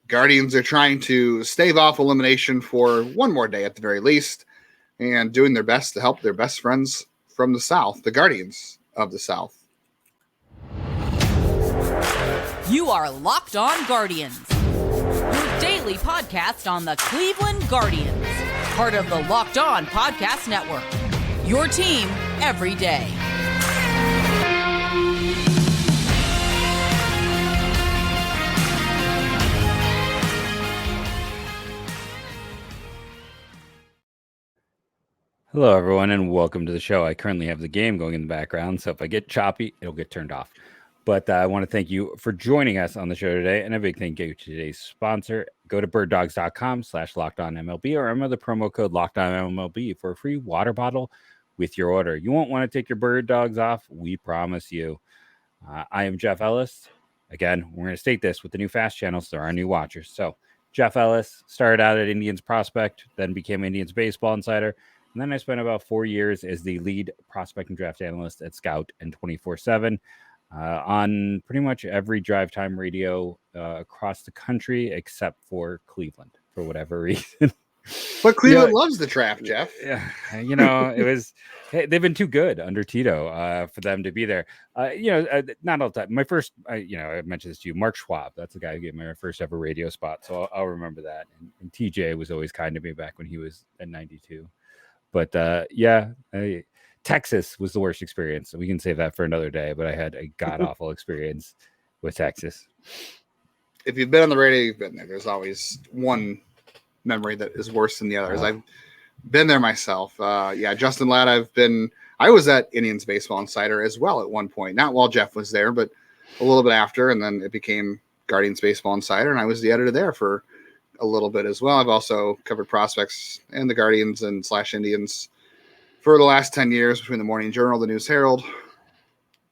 Guardians are trying to stave off elimination for one more day at the very least, and doing their best to help their best friends from the South, the Guardians of the South. You are Locked On Guardians, your daily podcast on the Cleveland Guardians, part of the Locked On Podcast Network, your team every day. Hello, everyone, and welcome to the show. I currently have the game going in the background, so if I get choppy, it'll get turned off. But I want to thank you for joining us on the show today, and a big thank you to today's sponsor. Go to birddogs.com/LockedOnMLB or enter the promo code LockedOnMLB for a free water bottle with your order. You won't want to take your bird dogs off, we promise you. I am Jeff Ellis. Again, we're going to state this with the new fast channels. There are new watchers. So Jeff Ellis started out at Indians Prospect, then became Indians Baseball Insider. And then I spent about 4 years as the lead prospect and draft analyst at Scout and 24/7 on pretty much every drive time radio across the country except for Cleveland for whatever reason. But Cleveland loves the draft, Jeff. Yeah, you know, they've been too good under Tito for them to be there. Not all the time. My first, I mentioned this to you, Mark Schwab. That's the guy who gave me my first ever radio spot. So I'll remember that. And TJ was always kind to me back when he was at 92. But Texas was the worst experience. So we can save that for another day. But I had a god awful experience with Texas. If you've been on the radio, you've been there. There's always one memory that is worse than the others. I've been there myself. Justin Ladd, I was at Indians Baseball Insider as well at one point. Not while Jeff was there, but a little bit after. And then it became Guardians Baseball Insider. And I was the editor there for a little bit as well. I've also covered prospects and the Guardians and /Indians for the last 10 years between the Morning Journal, the News Herald,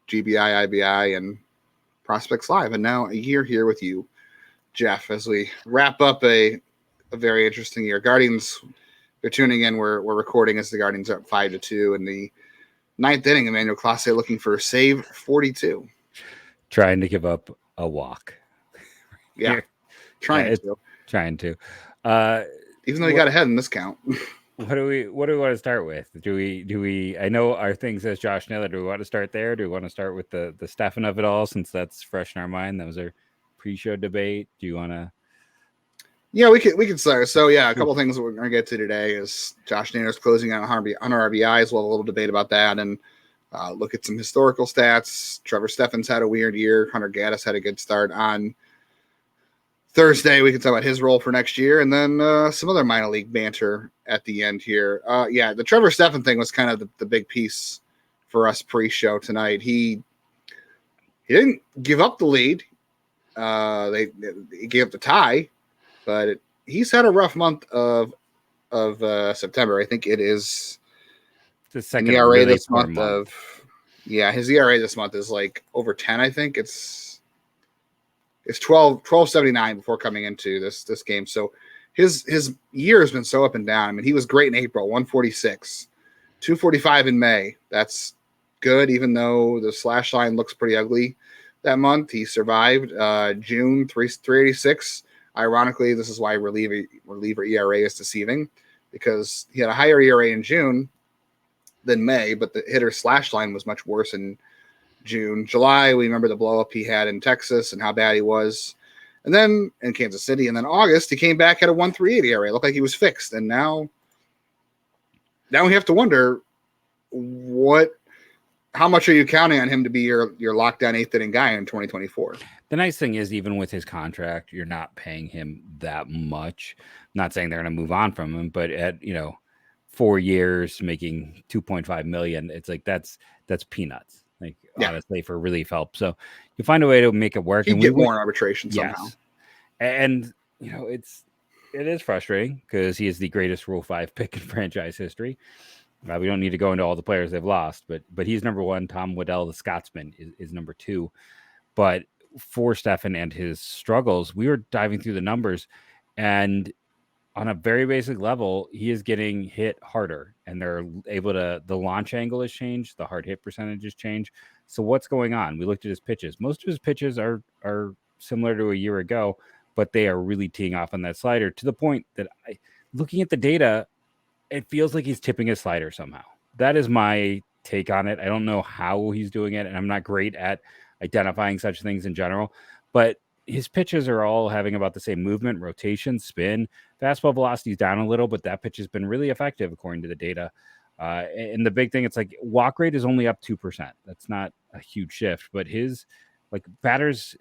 GBI, IBI, and Prospects Live. And now a year here with you, Jeff, as we wrap up a very interesting year. Guardians, they're tuning in. We're recording as the Guardians are up 5-2 in the ninth inning. Emmanuel Clase looking for save 42. Trying to give up a walk. Yeah, trying to. Even though he got ahead in this count. What do we want to start with? Do we I know our thing says Josh Naylor. Do we want to start there? Do we want to start with the Stephan of it all, since that's fresh in our mind? That was our pre-show debate. Do you want to? Yeah, we can start. So yeah, a couple of things we're going to get to today is Josh Naylor's closing out on RBIs. We'll have a little debate about that and look at some historical stats. Trevor Stephan's had a weird year. Hunter Gaddis had a good start on Thursday. We can talk about his role for next year, and then some other minor league banter at the end here. The Trevor Stephan thing was kind of the big piece for us pre-show tonight. He didn't give up the lead. They gave up the tie, but he's had a rough month of September. I think it is the second ERA really this month his ERA this month is like over 10. I think it's 12.79 before coming into this game. So his year has been so up and down. I mean, he was great in April, 146, 245 in May. That's good, even though the slash line looks pretty ugly that month. He survived. June, 386. Ironically, this is why reliever ERA is deceiving, because he had a higher ERA in June than May, but the hitter slash line was much worse in June. July, we remember the blow up he had in Texas and how bad he was, and then in Kansas City. And then August, he came back at a 1.38 ERA. It looked like he was fixed. And now we have to wonder how much are you counting on him to be your lockdown eighth inning guy in 2024? The nice thing is, even with his contract, you're not paying him that much. I'm not saying they're going to move on from him, but at 4 years making $2.5 million, it's like that's peanuts. Honestly, for relief help. So you find a way to make it work. You get more in arbitration somehow. Yes. And it is frustrating because he is the greatest Rule 5 pick in franchise history. We don't need to go into all the players they've lost, but he's number one. Tom Waddell, the Scotsman, is number two. But for Stephan and his struggles, we were diving through the numbers, and on a very basic level, he is getting hit harder, and they're able to, the launch angle has changed, the hard hit percentage has changed. So what's going on? We looked at his pitches. Most of his pitches are similar to a year ago, but they are really teeing off on that slider to the point that looking at the data, it feels like he's tipping his slider somehow. That is my take on it. I don't know how he's doing it, and I'm not great at identifying such things in general, but his pitches are all having about the same movement, rotation, spin. Fastball velocity is down a little, but that pitch has been really effective according to the data. And the big thing, it's like walk rate is only up 2%. That's not a huge shift, but his like batters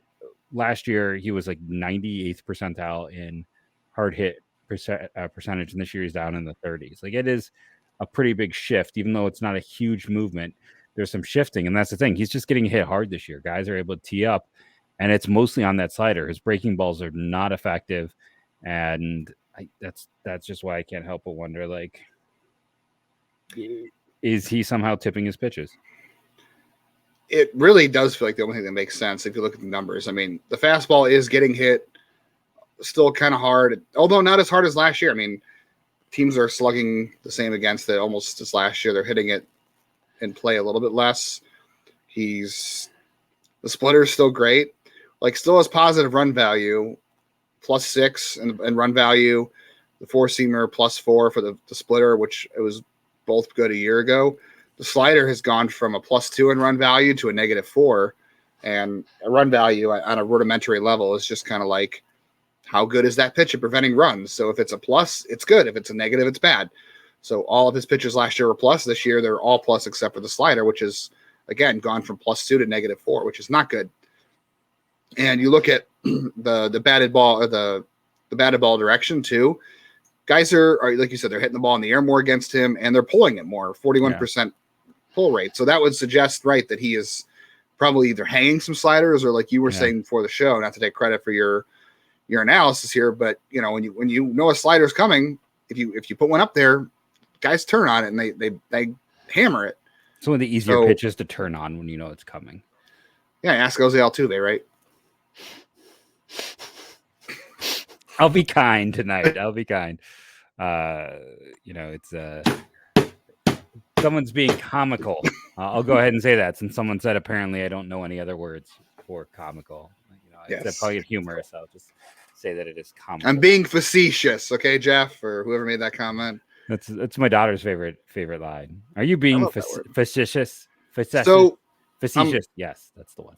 last year, he was like 98th percentile in hard hit percentage, and this year he's down in the 30s. Like it is a pretty big shift, even though it's not a huge movement. There's some shifting, and that's the thing. He's just getting hit hard this year. Guys are able to tee up, and it's mostly on that slider. His breaking balls are not effective, and that's just why I can't help but wonder, like, is he somehow tipping his pitches? It really does feel like the only thing that makes sense if you look at the numbers. I mean, the fastball is getting hit still kind of hard, although not as hard as last year. I mean, teams are slugging the same against it almost as last year. They're hitting it in play a little bit less. The splitter is still great. Like, still has positive run value, +6 and run value. The four-seamer +4 for the splitter, which it was both good a year ago. The slider has gone from a +2 in run value to a -4, and a run value on a rudimentary level is just kind of like, how good is that pitch at preventing runs? So if it's a plus, it's good. If it's a negative, it's bad. So all of his pitches last year were plus. This year, they're all plus except for the slider, which is, again, gone from +2 to -4, which is not good. And you look at the batted ball, or the batted ball direction too. Guys are, like you said, they're hitting the ball in the air more against him, and they're pulling it more, 41% pull rate. So that would suggest, right, that he is probably either hanging some sliders, or like you were saying before the show, not to take credit for your analysis here, but when you know a slider's coming, if you put one up there, guys turn on it and they hammer it. It's one of the easier pitches to turn on when you know it's coming. Yeah, ask Jose Altuve, right? I'll be kind tonight. I'll be kind. It's someone's being comical. I'll go ahead and say that, since someone said apparently I don't know any other words for comical. I said probably humorous. I'll just say that it is comical. I'm being facetious, okay, Jeff, or whoever made that comment. That's my daughter's favorite line. Are you being facetious? So facetious. Yes, that's the one.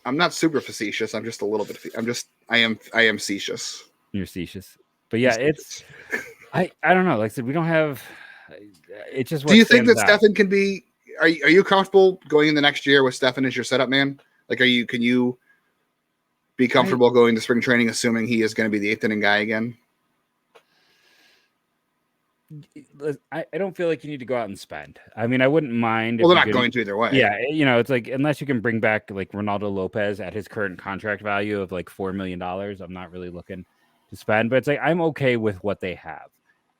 I'm not super facetious. I'm just a little bit. I am facetious. You're facetious, but yeah, it's. I don't know. Like I said, we don't have. It's just. Do you think that Stephan can be? Are you comfortable going in the next year with Stephan as your setup man? Like, can you be comfortable going to spring training, assuming he is going to be the 8th inning guy again? I don't feel like you need to go out and spend. I mean, I wouldn't mind. Well, they're not going to either way. Yeah, it's like, unless you can bring back like Ronaldo Lopez at his current contract value of like $4 million, I'm not really looking to spend. But it's like, I'm okay with what they have,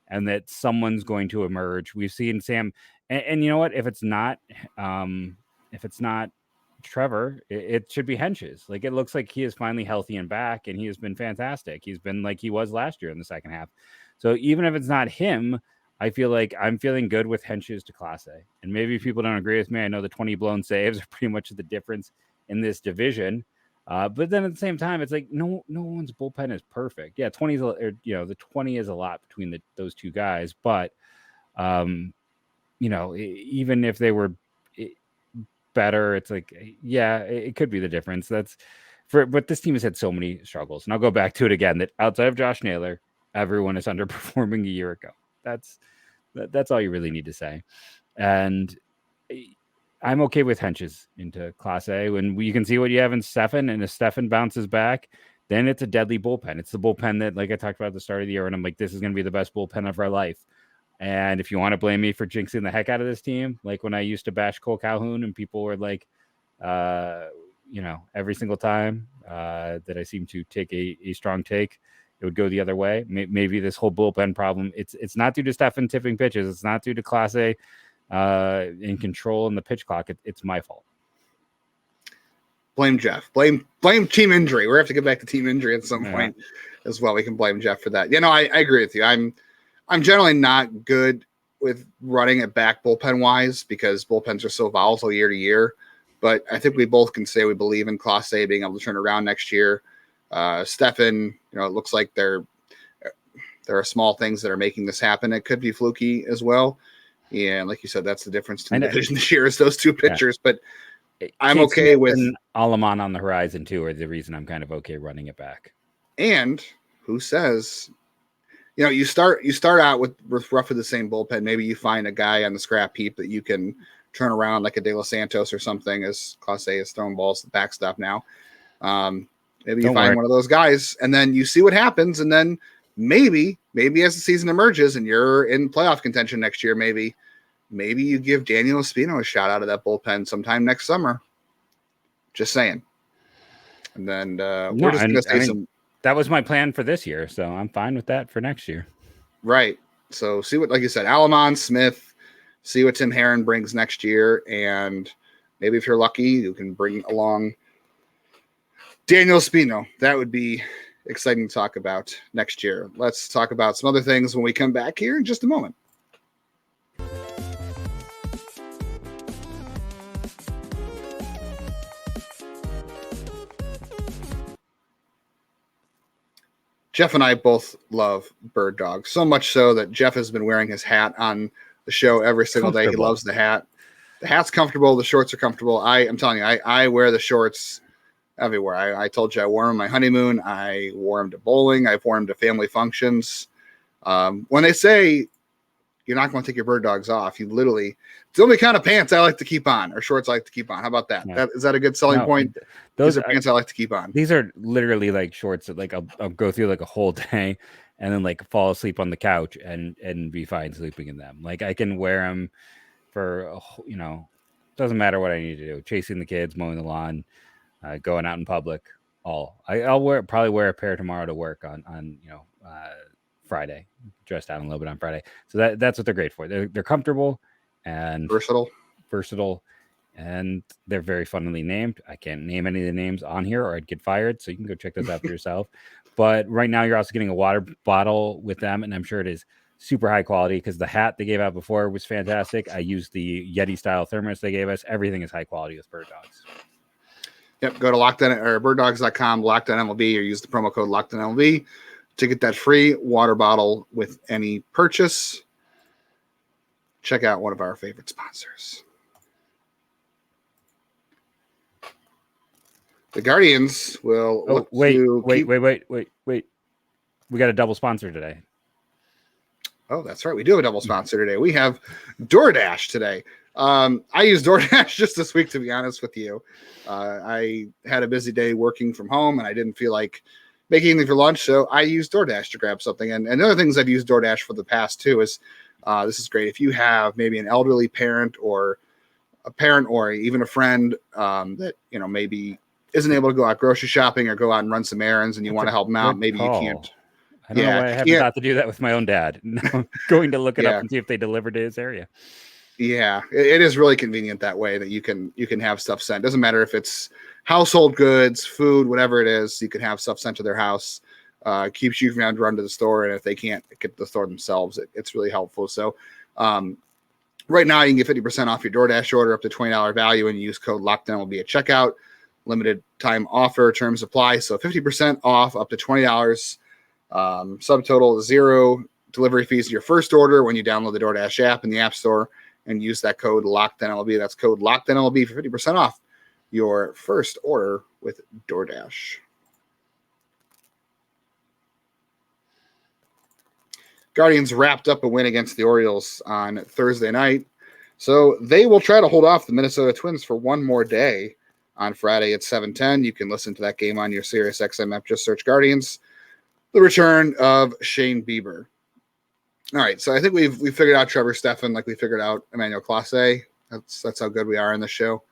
and that someone's going to emerge. We've seen Sam, and you know what? If it's not Trevor, it should be Henches. Like, it looks like he is finally healthy and back, and he has been fantastic. He's been like he was last year in the second half. So even if it's not him, I feel like I'm feeling good with Henches to Class A. And maybe people don't agree with me. I know the 20 blown saves are pretty much the difference in this division. But then at the same time, it's like no one's bullpen is perfect. Yeah, the 20 is a lot between those two guys. But even if they were better, it's like, it could be the difference. But this team has had so many struggles. And I'll go back to it again, that outside of Josh Naylor, everyone is underperforming a year ago. That's all you really need to say. And I'm okay with Henches into Class A when you can see what you have in Stephan, and if Stephan bounces back, then it's a deadly bullpen. It's the bullpen that, like I talked about at the start of the year, and I'm like, this is going to be the best bullpen of our life. And if you want to blame me for jinxing the heck out of this team, like when I used to bash Cole Calhoun and people were like, every single time that I seem to take a strong take, it would go the other way. Maybe this whole bullpen problem, it's not due to Stephan tipping pitches. It's not due to Class A in control in the pitch clock. It's my fault. Blame Jeff. Blame team injury. We have to get back to team injury at some point as well. We can blame Jeff for that. I agree with you. I'm generally not good with running it back bullpen wise, because bullpens are so volatile year to year. But I think we both can say we believe in Class A being able to turn around next year. Stephan, it looks like there are small things that are making this happen. It could be fluky as well. And like you said, that's the difference in the division this year is those two pitchers. But I'm okay with Alaman on the horizon too, or the reason I'm kind of okay running it back. And who says, you start out with roughly the same bullpen. Maybe you find a guy on the scrap heap that you can turn around like a De Los Santos or something, as Clase is throwing balls to the backstop now. Maybe you find one of those guys, and then you see what happens, and then maybe as the season emerges and you're in playoff contention next year, maybe you give Daniel Espino a shot out of that bullpen sometime next summer. Just saying. And then we're just going to say some. That was my plan for this year, so I'm fine with that for next year. Right. So see what, like you said, Alaman, Smith, see what Tim Herron brings next year, and maybe if you're lucky, you can bring along Daniel Espino. That would be exciting to talk about next year. Let's talk about some other things when we come back here in just a moment. Jeff and I both love bird dogs, so much so that Jeff has been wearing his hat on the show every single day. He loves the hat. The hat's comfortable. The shorts are comfortable. I'm telling you, I wear the shorts everywhere. I told you I wore them my honeymoon. I wore them to bowling. I've worn them to family functions. When they say you're not going to take your bird dogs off, you literally, it's the only kind of pants I like to keep on, or shorts I like to keep on. How about that? Yeah. Is that a good selling point? Those are pants I like to keep on. These are literally like shorts that like I'll go through like a whole day and then like fall asleep on the couch and be fine sleeping in them. Like I can wear them for, doesn't matter what I need to do. Chasing the kids, mowing the lawn, going out in public. I'll probably wear a pair tomorrow to work on Friday, dress down a little bit on Friday. So that's what they're great for. They're comfortable and versatile, and they're very funnily named. I can't name any of the names on here or I'd get fired. So you can go check those out for yourself. But right now you're also getting a water bottle with them, and I'm sure it is super high quality because the hat they gave out before was fantastic. I used the Yeti style thermos they gave us. Everything is high quality with bird dogs. Yep. Go to birddogs.com, LOCKEDONMLB, or use the promo code LOCKEDONMLB to get that free water bottle with any purchase. Check out one of our favorite sponsors. The Guardians will wait. We got a double sponsor today. Oh, that's right. We do have a double sponsor today. We have DoorDash today. I used DoorDash just this week, to be honest with you. I had a busy day working from home, and I didn't feel like making anything for lunch, so I used DoorDash to grab something. And the other things I've used DoorDash for the past too is this is great. If you have maybe an elderly parent or a parent or even a friend that maybe isn't able to go out grocery shopping or go out and run some errands, and you want to help them out, maybe you can't. I don't know why I haven't thought to do that with my own dad. I'm going to look it up and see if they deliver to his area. Yeah, it is really convenient that way that you can have stuff sent. Doesn't matter if it's household goods, food, whatever it is, you can have stuff sent to their house. Keeps you from having to run to the store, and if they can't get to the store themselves, it's really helpful. So right now you can get 50% off your DoorDash order up to $20 value, and you use code LOCKEDON at checkout. Limited time offer, terms apply. So 50% off up to $20. Subtotal is $0. Delivery fees to your first order when you download the DoorDash app in the App Store and use that code LOCKEDONLB. That's code LOCKEDONLB for 50% off your first order with DoorDash. Guardians wrapped up a win against the Orioles on Thursday night, so they will try to hold off the Minnesota Twins for one more day on Friday at 7:10. You can listen to that game on your SiriusXM app. Just search Guardians. The return of Shane Bieber. All right, so I think we've figured out Trevor Stephan like we figured out Emmanuel Clase. That's how good we are in this show.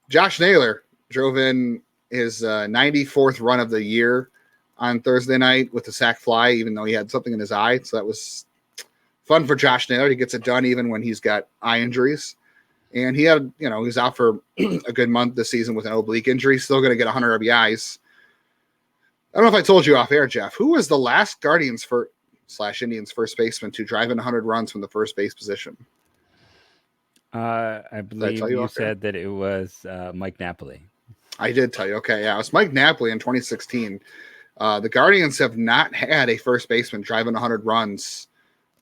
Josh Naylor drove in his 94th run of the year on Thursday night with a sac fly, even though he had something in his eye. So that was fun for Josh Naylor. He gets it done even when he's got eye injuries. And he had, he was out for a good month this season with an oblique injury. Still going to get 100 RBIs. I don't know if I told you off air, Jeff. Who was the last Guardians / Indians first baseman to drive in 100 runs from the first base position? I believe you said that it was Mike Napoli. I did tell you. Okay, yeah, it was Mike Napoli in 2016. The Guardians have not had a first baseman driving 100 runs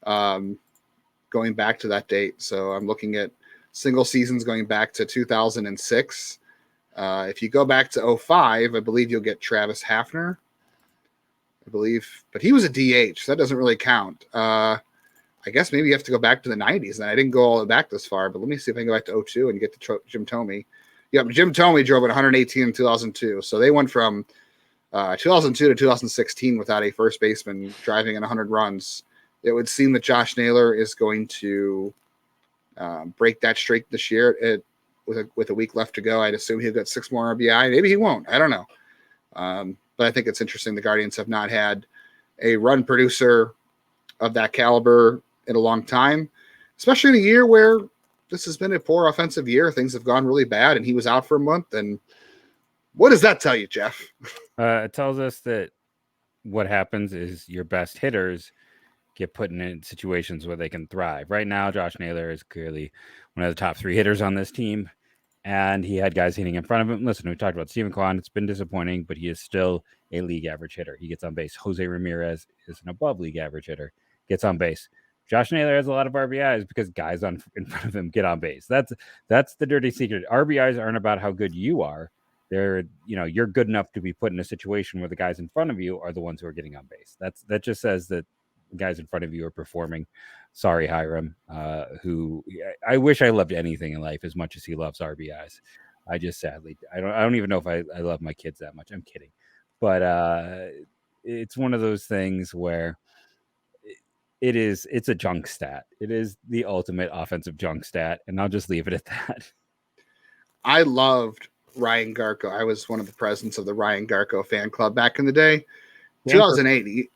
going back to that date. So I'm looking at single seasons going back to 2006. If you go back to 05, I believe you'll get Travis Hafner. I believe, but he was a DH, so that doesn't really count. I guess maybe you have to go back to the 90s, and I didn't go all the way back this far, but let me see if I can go back to 02 and get to Jim Thome. Yep, Jim Thome drove at 118 in 2002, so they went from 2002 to 2016 without a first baseman driving in 100 runs. It would seem that Josh Naylor is going to break that streak this year with a week left to go. I'd assume he'll get 6 more RBI. Maybe he won't. I don't know. But I think it's interesting. The Guardians have not had a run producer of that caliber in a long time, especially in a year where this has been a poor offensive year. Things have gone really bad, and he was out for a month. And what does that tell you, Jeff? It tells us that what happens is your best hitters get put in situations where they can thrive. Right now, Josh Naylor is clearly one of the top 3 hitters on this team, and he had guys hitting in front of him. Listen, we talked about Steven Kwan. It's been disappointing, but he is still a league average hitter. He gets on base. Jose Ramirez is an above league average hitter, gets on base. Josh Naylor has a lot of RBIs because guys in front of him get on base. That's the dirty secret. RBIs aren't about how good you are. They're, you're good enough to be put in a situation where the guys in front of you are the ones who are getting on base. That just says that the guys in front of you are performing. Sorry, Hiram, who I wish I loved anything in life as much as he loves RBIs. I just sadly, I don't even know if I love my kids that much. I'm kidding. But it's one of those things where it's a junk stat. It is the ultimate offensive junk stat, and I'll just leave it at that. I loved Ryan Garco. I was one of the presidents of the Ryan Garco fan club back in the day. Stanford. 2008.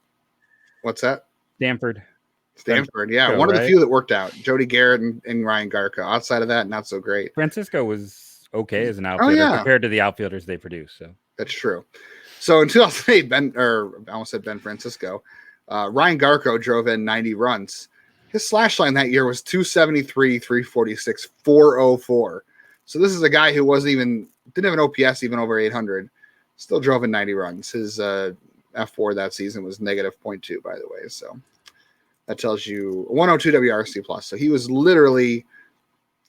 What's that? Stanford, yeah. One of the few that worked out. Jody Garrett and Ryan Garco. Outside of that, not so great. Francisco was okay as an outfielder compared to the outfielders they produce. So that's true. So in 2008, I almost said Ben Francisco. Ryan Garco drove in 90 runs. His slash line that year was 273, 346, 404. So this is a guy who didn't have an OPS even over 800. Still drove in 90 runs. His F4 that season was -0.2, by the way. So that tells you 102 WRC plus. So he was literally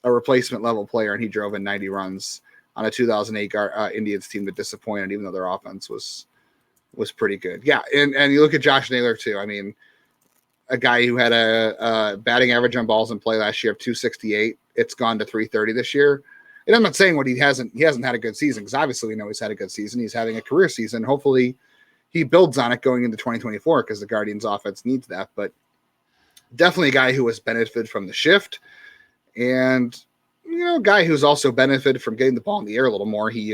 a replacement level player, and he drove in 90 runs on a 2008 Indians team that disappointed, even though their offense was pretty good. Yeah, and you look at Josh Naylor too. I mean, a guy who had a batting average on balls in play last year of 268. It's gone to 330 this year. And I'm not saying he hasn't had a good season, because obviously we know he's had a good season. He's having a career season. Hopefully he builds on it going into 2024, because the Guardians offense needs that. But definitely a guy who has benefited from the shift, and a guy who's also benefited from getting the ball in the air a little more. He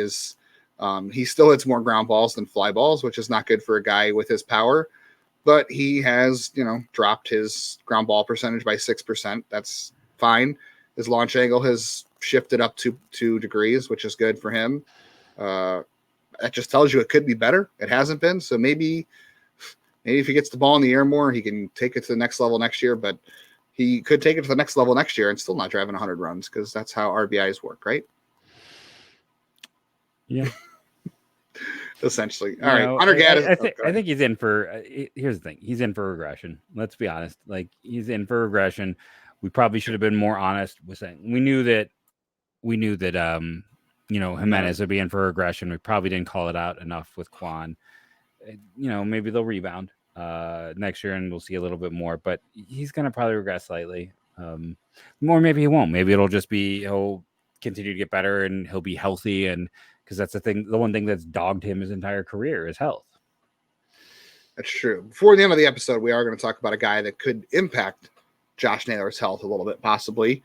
still hits more ground balls than fly balls, which is not good for a guy with his power. But he has, dropped his ground ball percentage by 6%. That's fine. His launch angle has shifted up to 2 degrees, which is good for him. That just tells you it could be better. It hasn't been. So maybe if he gets the ball in the air more, he can take it to the next level next year. But he could take it to the next level next year and still not driving 100 runs, because that's how RBIs work, right? Yeah. Essentially. All right. Hunter Gaddis. I think he's in for here's the thing. He's in for regression. Let's be honest. Like, he's in for regression. We probably should have been more honest with saying we knew that Jimenez would be in for regression. We probably didn't call it out enough with Kwan. Maybe they'll rebound next year and we'll see a little bit more, but he's going to probably regress slightly. Or maybe he won't. Maybe it'll just be he'll continue to get better and he'll be healthy, and because that's the one thing that's dogged him his entire career is health. That's true. Before the end of the episode, we are going to talk about a guy that could impact Josh Naylor's health a little bit, possibly.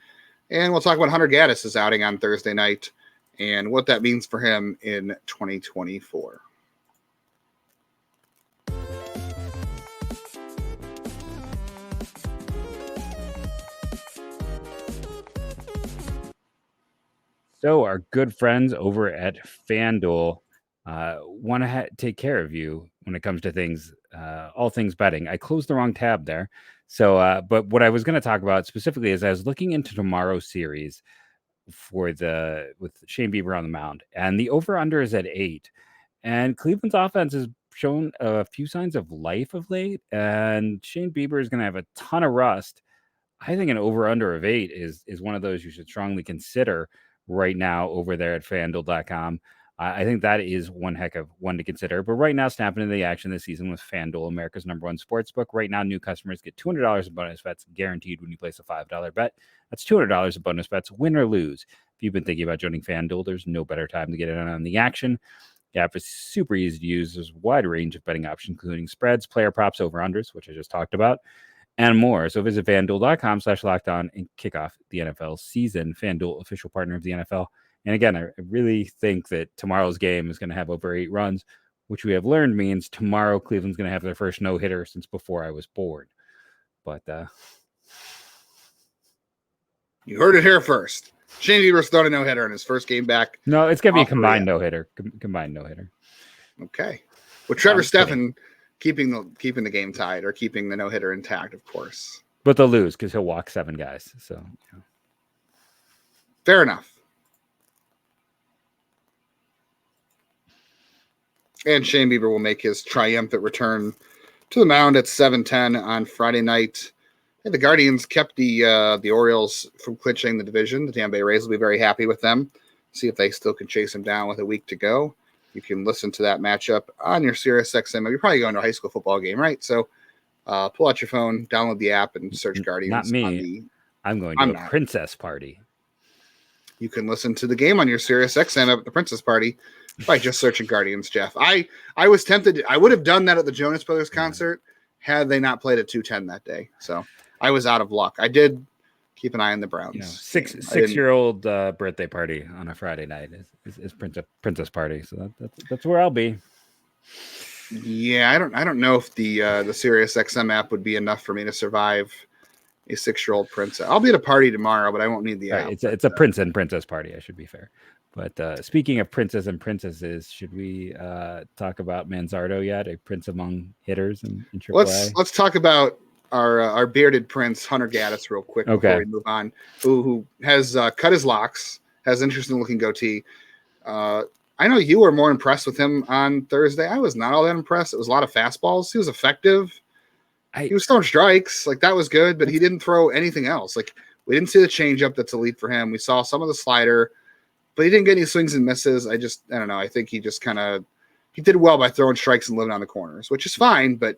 And we'll talk about Hunter Gaddis' outing on Thursday night and what that means for him in 2024. So our good friends over at FanDuel want to take care of you when it comes to things, all things betting. I closed the wrong tab there. So, but what I was going to talk about specifically is I was looking into tomorrow's series. with Shane Bieber on the mound, and the over/under is at 8. And Cleveland's offense has shown a few signs of life of late, and Shane Bieber is going to have a ton of rust. I think an over/under of 8 is one of those you should strongly consider right now over there at FanDuel.com. I think that is one heck of one to consider. But right now, snapping into the action this season with FanDuel, America's #1 sportsbook. Right now, new customers get $200 in bonus bets guaranteed when you place a $5 bet. That's $200 in bonus bets, win or lose. If you've been thinking about joining FanDuel, there's no better time to get in on the action. The app is super easy to use. There's a wide range of betting options, including spreads, player props, over-unders, which I just talked about, and more. So visit FanDuel.com/lockedon and kick off the NFL season. FanDuel, official partner of the NFL. And again, I really think that tomorrow's game is going to have over 8 runs, which we have learned means tomorrow Cleveland's going to have their first no-hitter since before I was born. But you heard it here first. Shane Bieber's thrown a no-hitter in his first game back. No, it's going to be a combined no-hitter. Combined no-hitter. Okay. With Trevor Stephan keeping the game tied or keeping the no-hitter intact, of course. But they'll lose because he'll walk 7 guys. So fair enough. And Shane Bieber will make his triumphant return to the mound at 7:10 on Friday night. And the Guardians kept the Orioles from clinching the division. The Tampa Bay Rays will be very happy with them. See if they still can chase them down with a week to go. You can listen to that matchup on your SiriusXM. You're probably going to a high school football game, right? So pull out your phone, download the app, and search Guardians. Not me. I'm going to a princess party. You can listen to the game on your SiriusXM up at the princess party by just searching Guardians, Jeff. I was tempted. I would have done that at the Jonas Brothers concert had they not played at 2:10 that day. So I was out of luck. I did keep an eye on the Browns. Six-year-old birthday party on a Friday night is princess party. So that's where I'll be. Yeah, I don't know if the SiriusXM app would be enough for me to survive a 6-year-old princess. I'll be at a party tomorrow, but I won't need the app. It's a prince and princess party. I should be fair. But speaking of princes and princesses, should we talk about Manzardo yet? A prince among hitters in AAA? Let's talk about our bearded prince, Hunter Gaddis, real quick before we move on, who has cut his locks, has an interesting looking goatee. I know you were more impressed with him on Thursday. I was not all that impressed. It was a lot of fastballs. He was effective. He was throwing strikes. Like, that was good, but he didn't throw anything else. Like, we didn't see the changeup that's elite for him. We saw some of the slider, but he didn't get any swings and misses. I don't know. I think he just he did well by throwing strikes and living on the corners, which is fine, but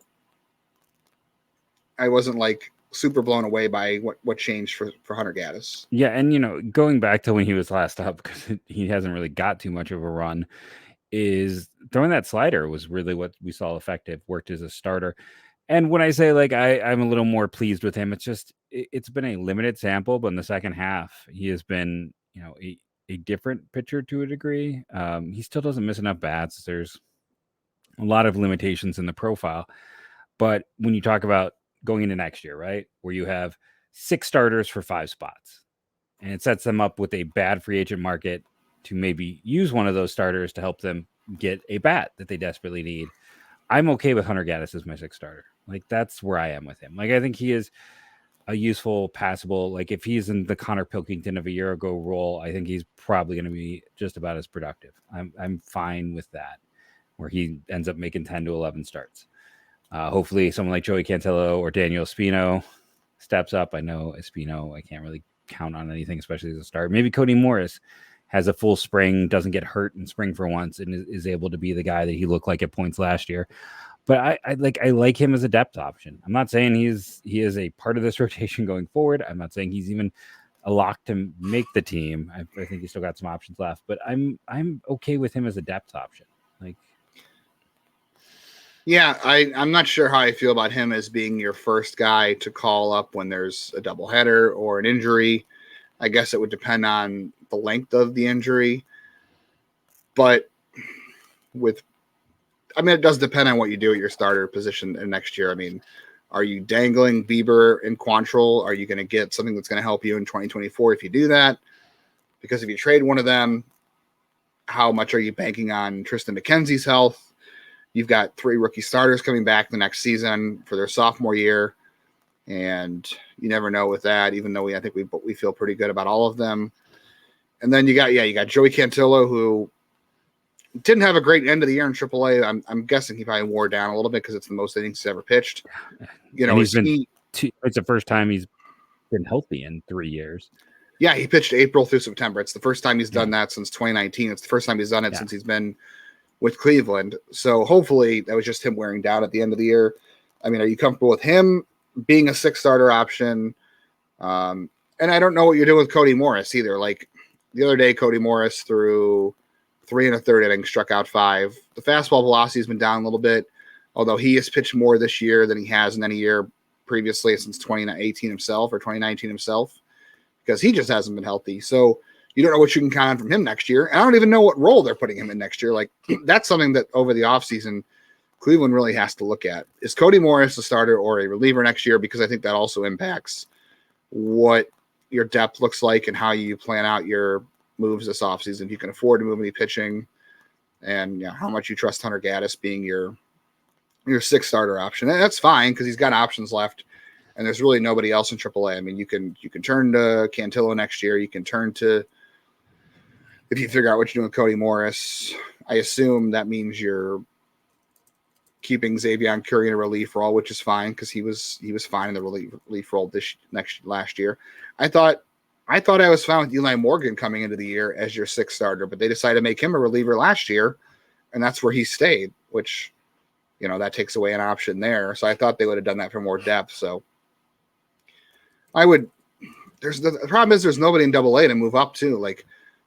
I wasn't like super blown away by what changed for Hunter Gaddis. Yeah, and going back to when he was last up, because he hasn't really got too much of a run, is throwing that slider was really what we saw effective, worked as a starter. And when I say I'm a little more pleased with him, it's just it's been a limited sample, but in the second half, he has been a different pitcher to a degree. He still doesn't miss enough bats. There's a lot of limitations in the profile. But when you talk about going into next year, right, where you have 6 starters for 5 spots, and it sets them up with a bad free agent market to maybe use one of those starters to help them get a bat that they desperately need. I'm okay with Hunter Gaddis as my 6th starter. That's where I am with him. I think he is a useful, passable. If he's in the Connor Pilkington of a year ago role, I think he's probably going to be just about as productive. I'm fine with that, where he ends up making 10 to 11 starts. Hopefully someone like Joey Cantillo or Daniel Espino steps up. I know Espino, I can't really count on anything, especially as a start. Maybe Cody Morris has a full spring, doesn't get hurt in spring for once, and is able to be the guy that he looked like at points last year. But I like him as a depth option. I'm not saying he is a part of this rotation going forward. I'm not saying he's even a lock to make the team. I think he's still got some options left, but I'm okay with him as a depth option. Yeah, I'm not sure how I feel about him as being your first guy to call up when there's a doubleheader or an injury. I guess it would depend on the length of the injury. But it does depend on what you do at your starter position in next year. Are you dangling Bieber and Quantrill? Are you going to get something that's going to help you in 2024 if you do that? Because if you trade one of them, how much are you banking on Tristan McKenzie's health? You've got 3 rookie starters coming back the next season for their sophomore year, and you never know with that, even though I think we feel pretty good about all of them. And then you got Joey Cantillo, who didn't have a great end of the year in AAA. I'm guessing he probably wore down a little bit because it's the most innings he's ever pitched. You know, it's the first time he's been healthy in 3 years. Yeah, he pitched April through September. It's the first time he's done that since 2019. It's the first time he's done it since he's been with Cleveland. So hopefully that was just him wearing down at the end of the year. I mean, are you comfortable with him being a 6 starter option? And I don't know what you're doing with Cody Morris either. Like the other day, Cody Morris threw 3 1/3 innings, struck out 5. The fastball velocity has been down a little bit, although he has pitched more this year than he has in any year previously since 2018 himself or 2019 himself, because he just hasn't been healthy. So you don't know what you can count on from him next year. And I don't even know what role they're putting him in next year. Like that's something that over the offseason, Cleveland really has to look at. Is Cody Morris a starter or a reliever next year? Because I think that also impacts what your depth looks like and how you plan out your moves this offseason. If you can afford to move any pitching and how much you trust Hunter Gaddis being your 6 starter option. And that's fine because he's got options left. And there's really nobody else in AAA. I mean, you can turn to Cantillo next year. You can turn to, if you figure out what you're doing with Cody Morris, I assume that means you're keeping Xavier Curry in a relief role, which is fine because he was fine in the relief role last year. I thought I was fine with Eli Morgan coming into the year as your 6th starter, but they decided to make him a reliever last year, and that's where he stayed, which that takes away an option there. So I thought they would have done that for more depth. So the problem is there's nobody in AA to move up to. Like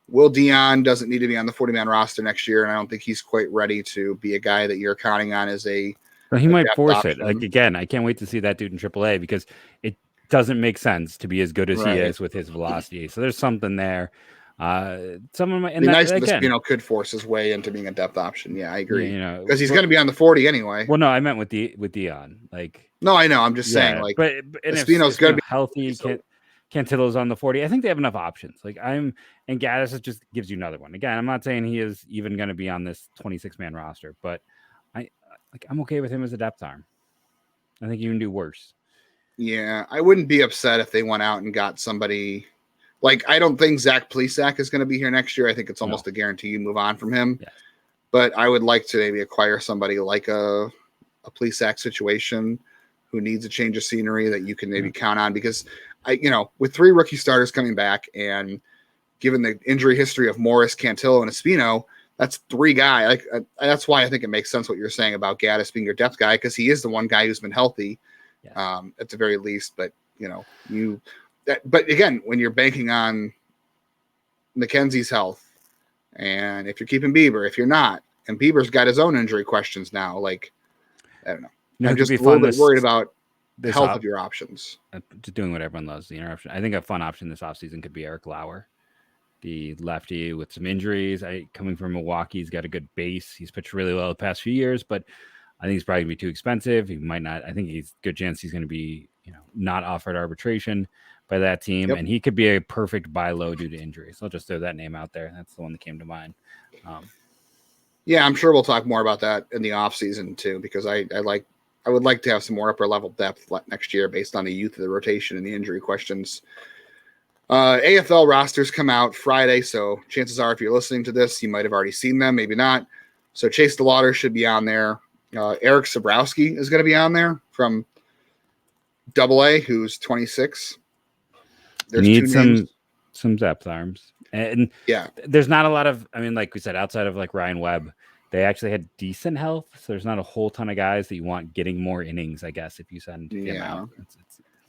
Will Dion doesn't need to be on the 40-man roster next year, and I don't think he's quite ready to be a guy that you're counting on as a. Well, he might force option. It. Like again, I can't wait to see that dude in AAA because it doesn't make sense to be as good as he is with his velocity. So there's something there. Someone might. Nice if Espino could force his way into being a depth option. Yeah, I agree. Because he's going to be on the 40 anyway. Well, no, I meant with Dion. Like, no, I know. I'm just saying. Like, but Espino's going to be healthy. Cantillo's on the 40. I think they have enough options. And Gaddis just gives you another one. Again, I'm not saying he is even going to be on this 26-man roster, but I'm okay with him as a depth arm. I think you can do worse. Yeah, I wouldn't be upset if they went out and got somebody. Like, I don't think Zach Plesac is going to be here next year. I think it's almost a guarantee you move on from him. Yeah. But I would like to maybe acquire somebody like a Plesac situation who needs a change of scenery that you can maybe count on, because with 3 rookie starters coming back and given the injury history of Morris, Cantillo, and Espino, that's 3 guys. That's why I think it makes sense what you're saying about Gaddis being your depth guy, because he is the one guy who's been healthy at the very least. But but again, when you're banking on McKenzie's health, and if you're keeping Bieber, if you're not, and Bieber's got his own injury questions now, like I don't know. I'm just a little bit worried about the health of your options. Just doing what everyone loves, the interruption. I think a fun option this offseason could be Eric Lauer, the lefty with some injuries. Coming from Milwaukee, he's got a good base. He's pitched really well the past few years, but I think he's probably going to be too expensive. He might not. I think he's good chance he's going to be, not offered arbitration by that team, and he could be a perfect buy low due to injury. So I'll just throw that name out there. That's the one that came to mind. Yeah, I'm sure we'll talk more about that in the offseason too, because I would like to have some more upper level depth next year based on the youth of the rotation and the injury questions. AFL rosters come out Friday, so chances are if you're listening to this, you might have already seen them, maybe not. So Chase DeLauder should be on there. Eric Sabrowski is going to be on there from AA, who's 26. There's need some depth arms. And there's not a lot of, like we said, outside of like Ryan Webb, they actually had decent health. So there's not a whole ton of guys that you want getting more innings, I guess, if you send him out.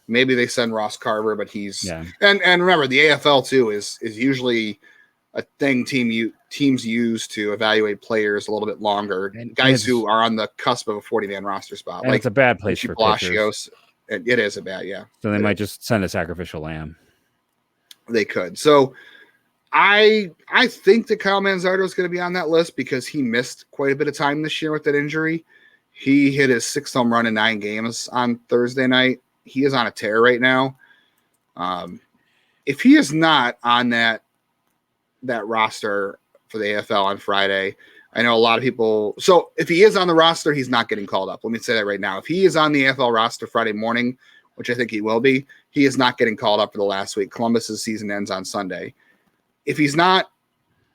Maybe they send Ross Carver, but he's and remember the AFL too is usually a thing teams use to evaluate players a little bit longer. And guys who are on the cusp of a 40-man roster spot. Like it's a bad place for Palacios. It is a bad, So they might just send a sacrificial lamb. They could. So I think that Kyle Manzardo is going to be on that list because he missed quite a bit of time this year with that injury. He hit his 6th home run in 9 games on Thursday night. He is on a tear right now. If he is not on that roster for the AFL on Friday, I know a lot of people. So if he is on the roster, he's not getting called up. Let me say that right now. If he is on the AFL roster Friday morning, which I think he will be, he is not getting called up for the last week. Columbus's season ends on Sunday. if he's not,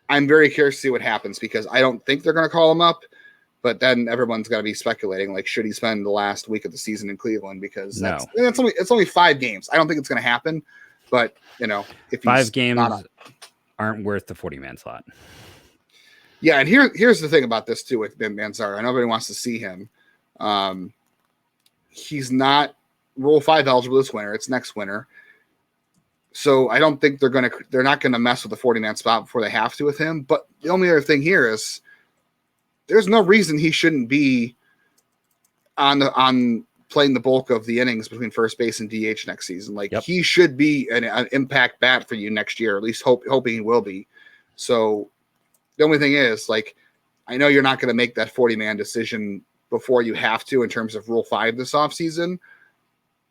I'm very curious to see what happens because I don't think they're going to call him up. But then everyone's got to be speculating, like, should he spend the last week of the season in Cleveland? Because it's only 5 games. I don't think it's going to happen. But, if 5 games aren't worth the 40-man slot. Yeah, and here's the thing about this, too, with Manzardo. I know everybody wants to see him. He's not Rule 5 eligible this winter. It's next winter. So I don't think they're not going to mess with the 40-man spot before they have to with him. But the only other thing here is there's no reason he shouldn't be on playing the bulk of the innings between first base and DH next season. Like he should be an impact bat for you next year, at least hoping he will be. So the only thing is, like, I know you're not going to make that 40-man decision before you have to in terms of Rule 5 this offseason.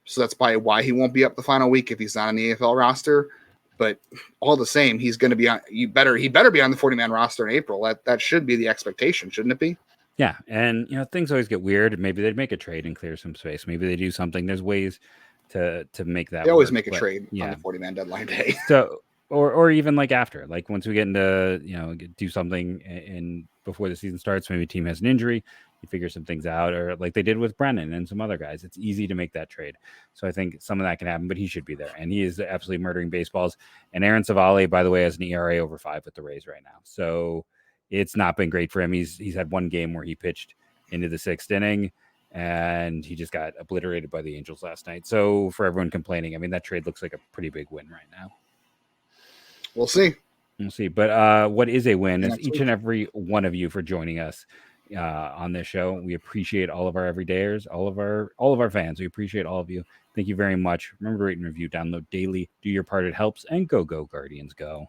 So that's probably why he won't be up the final week if he's not on the AFL roster. But all the same, he's going to be on. He better be on the 40-man roster in April. That should be the expectation, shouldn't it be? Yeah, and things always get weird. Maybe they'd make a trade and clear some space. Maybe they do something. There's ways to make that. They always work, make a trade on the 40-man deadline day. So, or even like after, like once we get into do something in before the season starts. Maybe a team has an injury. You figure some things out, or like they did with Brennan and some other guys. It's easy to make that trade. So I think some of that can happen, but he should be there. And he is absolutely murdering baseballs. And Aaron Savale, by the way, has an ERA over 5 with the Rays right now. So it's not been great for him. He's had one game where he pitched into the 6th inning and he just got obliterated by the Angels last night. So for everyone complaining, I mean, that trade looks like a pretty big win right now. We'll see. But what is a win is each and every one of you for joining us on this show. We appreciate all of our everydayers, all of our fans. We appreciate all of you. Thank you very much. Remember to rate and review, download daily, do your part. It helps, and go Guardians, go.